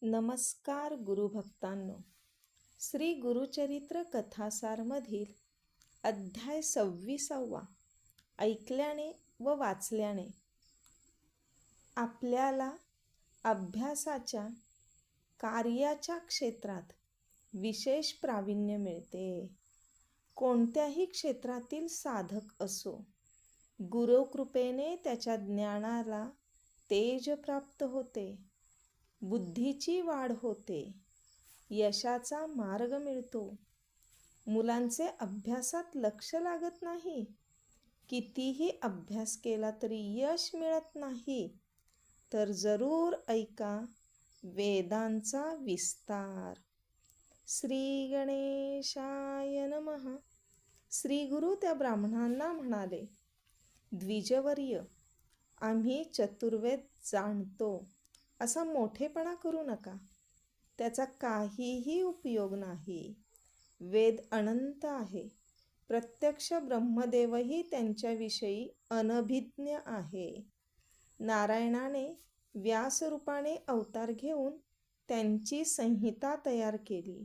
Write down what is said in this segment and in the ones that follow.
नमस्कार गुरुभक्तांनो. श्री गुरुचरित्र कथासारमधील अध्याय 26 ऐकल्याने व वाचल्याने आपल्याला अभ्यासाच्या कार्याच्या क्षेत्रात विशेष प्रावीण्य मिळते. कोणत्याही क्षेत्रातील साधक असो, गुरुकृपेने त्याच्या ज्ञानाला तेज प्राप्त होते, बुद्धीची वाढ होते, यशाचा मार्ग मिळतो. मुलांचे अभ्यासात लक्ष लागत नाही, कितीही अभ्यास केला तरी यश मिळत नाही, तर जरूर ऐका वेदांचा विस्तार. श्री गणेशाय नमः. श्री गुरु त्या ब्राह्मणांना म्हणाले, द्विजवर्य, आम्ही चतुर्वेद जाणतो असा मोठेपणा करू नका. त्याचा काहीही उपयोग नाही. वेद अनंत आहे. प्रत्यक्ष ब्रह्मदेवही त्यांच्याविषयी अनभिज्ञ आहे. नारायणाने व्यासरूपाने अवतार घेऊन त्यांची संहिता तयार केली,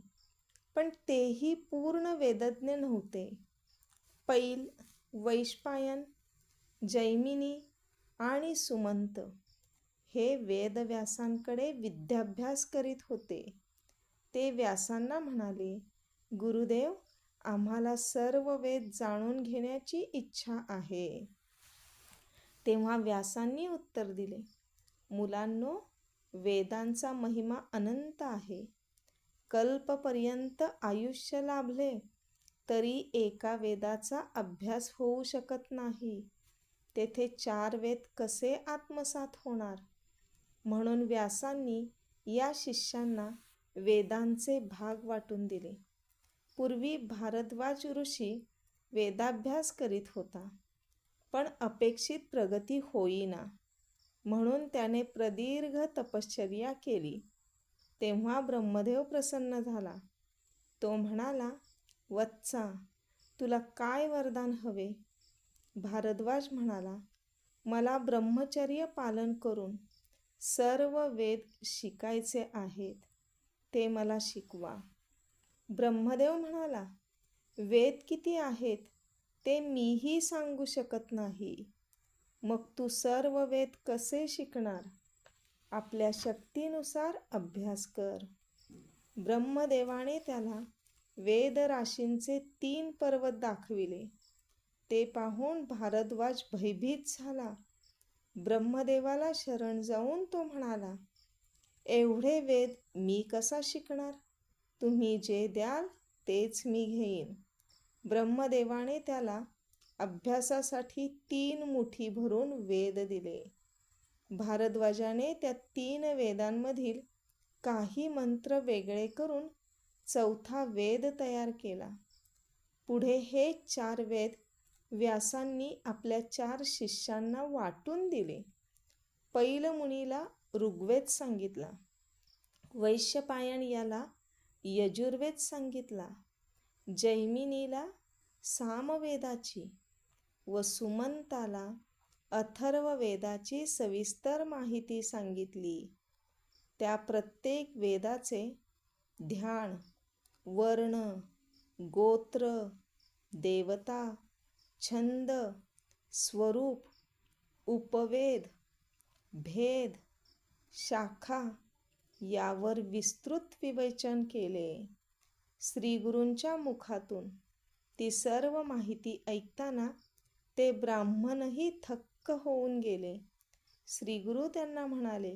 पण तेही पूर्ण वेदज्ञ नव्हते. पैल, वैशंपायन, जैमिनी आणि सुमंत हे वेदव्यासांकडे विद्याभ्यास करीत होते. ते व्यासांना म्हणाले, गुरुदेव, आम्हाला सर्व वेद जाणून घेण्याची इच्छा आहे. तेव्हा व्यासांनी उत्तर दिले, मुलांनो, वेदांचा महिमा अनंत आहे. कल्पपर्यंत आयुष्य लाभले तरी एका वेदाचा अभ्यास होऊ शकत नाही. तेथे 4 वेद कसे आत्मसात होणार? म्हणून व्यासांनी या शिष्यांना वेदांचे भाग वाटून दिले. पूर्वी भारद्वाज ऋषी वेदाभ्यास करीत होता, पण अपेक्षित प्रगती होईना. म्हणून त्याने प्रदीर्घ तपश्चर्या केली. तेव्हा ब्रह्मदेव प्रसन्न झाला. तो म्हणाला, वत्सा, तुला काय वरदान हवे? भारद्वाज म्हणाला, मला ब्रह्मचर्य पालन करून सर्व वेद शिकायचे आहेत, ते मला शिकवा. ब्रह्मदेव म्हणाला, वेद किती आहेत ते मीही सांगू शकत नाही. मग तू सर्व वेद कसे शिकणार? आपल्या शक्तीनुसार अभ्यास कर. ब्रह्मदेवाने त्याला वेदराशींचे 3 पर्वत दाखविले. ते पाहून भारद्वाज भयभीत झाला. ब्रह्मदेवाला शरण जाऊन तो म्हणाला, एवढे वेद मी कसा शिकणार? तुम्ही जे द्याल तेच मी घेईन. ब्रह्मदेवाने त्याला अभ्यासासाठी 3 मुठी भरून वेद दिले. भारद्वाजाने त्या 3 वेदांमधील काही मंत्र वेगळे करून 4था वेद तयार केला. पुढे हे 4 वेद व्यासांनी आपल्या 4 शिष्यांना वाटून दिले. पैल मुनीला ऋग्वेद सांगितला, वैशंपायन याला यजुर्वेद सांगितला, जैमिनीला सामवेदाची व सुमंताला अथर्ववेदाची सविस्तर माहिती सांगितली. त्या प्रत्येक वेदाचे ध्यान, वर्ण, गोत्र, देवता, छंद, स्वरूप, उपवेद, भेद, शाखा यावर विस्तृत विवेचन केले. श्रीगुरूंच्या मुखातून ती सर्व माहिती ऐकताना ते ब्राह्मणही थक्क होऊन गेले. श्रीगुरू त्यांना म्हणाले,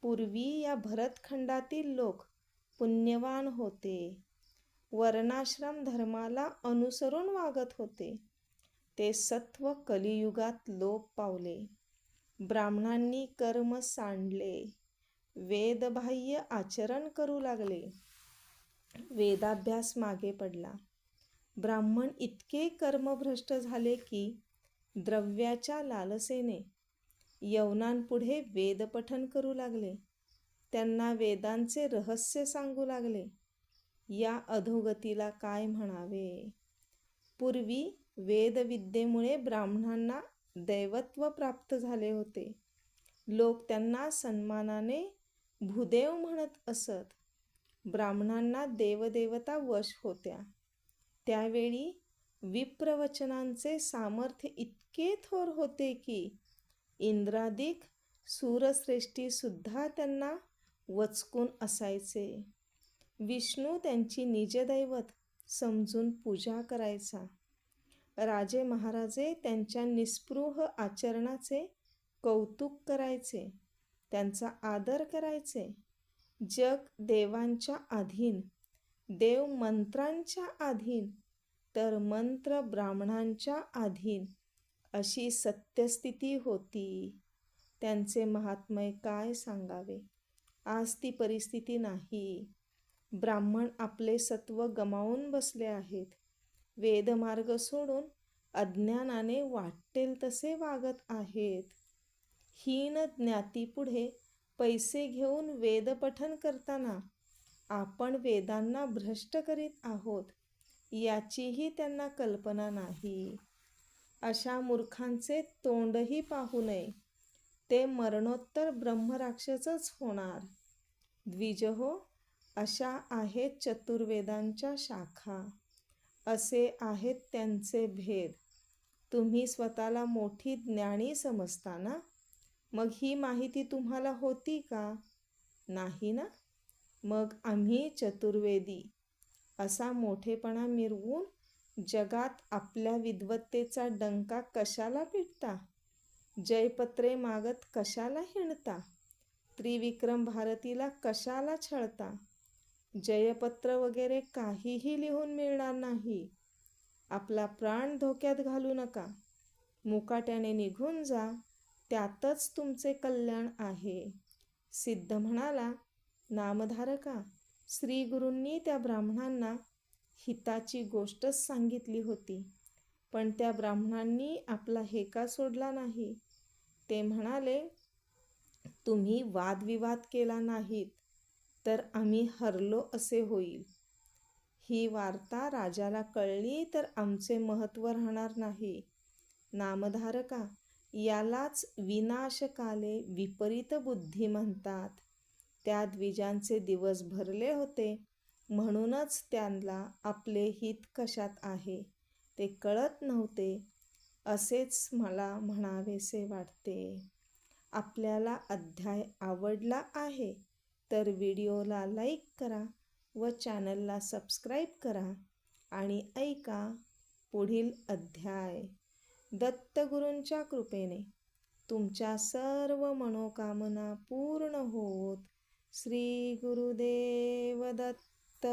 पूर्वी या भरतखंडातील लोक पुण्यवान होते. वर्णाश्रम धर्माला अनुसरून वागत होते. ते सत्व कलियुगात लोप पावले. ब्राह्मणांनी कर्म सांडले, वेदबाह्य आचरण करू लागले. वेदाभ्यास मागे पडला. ब्राह्मण इतके कर्मभ्रष्ट झाले की द्रव्याच्या लालसेने यवनांपुढे वेदपठन करू लागले. त्यांना वेदांचे रहस्य सांगू लागले. या अधोगतीला काय म्हणावे? पूर्वी वेदविद्येमुळे ब्राह्मणांना दैवत्व प्राप्त झाले होते. लोक त्यांना सन्मानाने भूदेव म्हणत असत. ब्राह्मणांना देवदेवता वश होत्या. त्यावेळी विप्रवचनांचे सामर्थ्य इतके थोर होते की इंद्रादिक सूरश्रेष्ठी सुद्धा त्यांना वचकून असायचे. विष्णू त्यांची निजदैवत समजून पूजा करायचा. राजे महाराजे त्यांच्या निस्पृह आचरणाचे कौतुक करायचे, त्यांचा आदर करायचे. जग देवांच्या अधीन, देव मंत्रांच्या अधीन, तर मंत्र ब्राह्मणांच्या अधीन अशी सत्यस्थिती होती. त्यांचे महात्म्य काय सांगावे. आज ती परिस्थिती नाही. ब्राह्मण आपले सत्व गमावून बसले आहेत. वेदमार्ग सोडून अज्ञानाने वाटेल तसे वागत आहेत. हीन ज्ञातीपुढे पैसे घेऊन वेदपठन करताना आपण वेदांना भ्रष्ट करीत आहोत याचीही त्यांना कल्पना नाही. अशा मूर्खांचे तोंडही पाहू नये. ते मरणोत्तर ब्रह्मराक्षसच होणार. द्विजहो, अशा आहेत चतुर्वेदांच्या शाखा. असे आहेत त्यांचे भेद. तुम्ही स्वतःला मोठी ज्ञानी समजता ना? मग ही माहिती तुम्हाला होती का? नाही ना? मग आम्ही चतुर्वेदी असा मोठेपणा मिरवून जगात आपल्या विद्वत्तेचा डंका कशाला पिटता? जयपत्रे मागत कशाला हिंडता? त्रिविक्रम भारतीला कशाला छळता? जयपत्र वगैरे काहीही लिहून मिळणार नाही. आपला प्राण धोक्यात घालू नका. मुकाट्याने निघून जा. त्यातच तुमचे कल्याण आहे. सिद्ध म्हणाला, नामधारका, श्री गुरूंनी त्या ब्राह्मणांना हिताची गोष्टच सांगितली होती. पण त्या ब्राह्मणांनी आपला हेका सोडला नाही. ते म्हणाले, तुम्ही वादविवाद केला नाहीत तर आम्ही हरलो असे होईल. ही वार्ता राजाला कळली तर आमचे महत्त्व राहणार नाही. नामधारका, यालाच विनाशकाले विपरीत बुद्धी म्हणतात. त्या द्विजांचे दिवस भरले होते, म्हणूनच त्यांना आपले हित कशात आहे ते कळत नव्हते, असेच मला म्हणावेसे वाटते. आपल्याला अध्याय आवडला आहे तर व्हिडिओला लाईक करा व चॅनलला सबस्क्राईब करा आणि ऐका पुढील अध्याय. दत्तगुरूंच्या कृपेने तुमच्या सर्व मनोकामना पूर्ण होत. श्री गुरुदेव दत्त.